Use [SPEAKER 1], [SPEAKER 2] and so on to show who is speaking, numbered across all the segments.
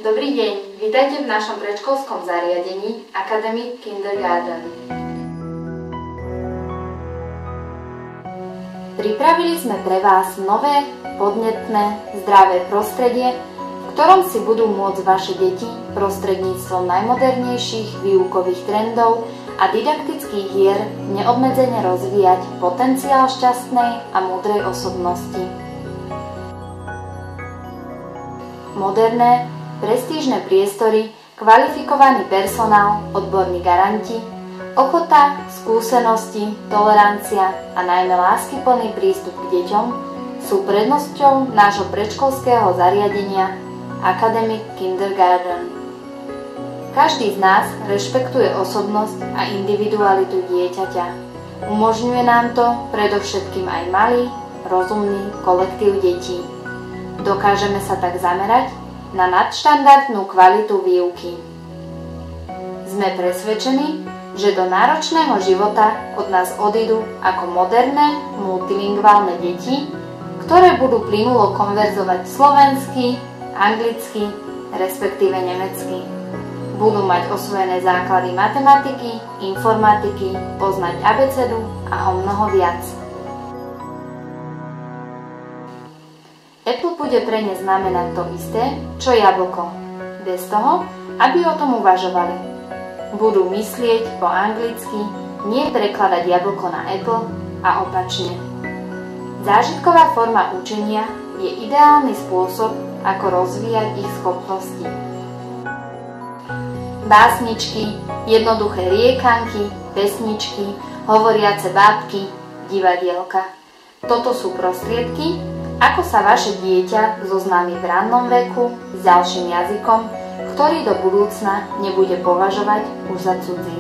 [SPEAKER 1] Dobrý deň, vítajte v našom predškolskom zariadení Academic Kindergarten. Pripravili sme pre vás nové, podnetné, zdravé prostredie, v ktorom si budú môcť vaše deti prostredníctvom najmodernejších výukových trendov a didaktických hier neobmedzene rozvíjať potenciál šťastnej a múdrej osobnosti. Moderné, prestížne priestory, kvalifikovaný personál, odborní garanti, ochota, skúsenosti, tolerancia a najmä láskyplný prístup k deťom sú prednosťou nášho predškolského zariadenia Academic Kindergarten. Každý z nás rešpektuje osobnosť a individualitu dieťaťa. Umožňuje nám to predovšetkým aj malý, rozumný kolektív detí. Dokážeme sa tak zamerať na nadštandardnú kvalitu výuky. Sme presvedčení, že do náročného života od nás odídu ako moderné, multilingválne deti, ktoré budú plynulo konverzovať slovensky, anglicky, respektíve nemecky. Budú mať osvojené základy matematiky, informatiky, poznať abecedu a o mnoho viac. Apple bude pre ne znamenať to isté, čo jablko, bez toho, aby o tom uvažovali. Budú myslieť po anglicky, nie prekladať jablko na Apple a opačne. Zážitková forma učenia je ideálny spôsob, ako rozvíjať ich schopnosti. Básničky, jednoduché riekanky, pesničky, hovoriace bábky, divadielka. Toto sú prostriedky, ako sa vaše dieťa zoznámi v rannom veku s ďalším jazykom, ktorý do budúcna nebude považovať už za cudzí.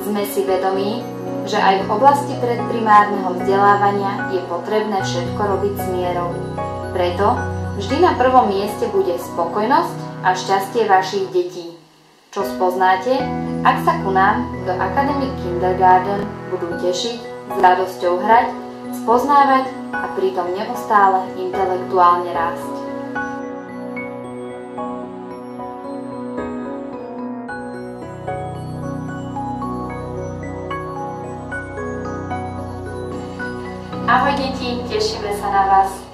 [SPEAKER 1] Sme si vedomí, že aj v oblasti predprimárneho vzdelávania je potrebné všetko robiť s mierou. Preto vždy na prvom mieste bude spokojnosť a šťastie vašich detí, čo spoznáte, ak sa ku nám do Academic Kindergarten budú tešiť, s radosťou hrať, spoznávať a pritom neustále intelektuálne rásť. Ahoj deti, tešíme sa na vás.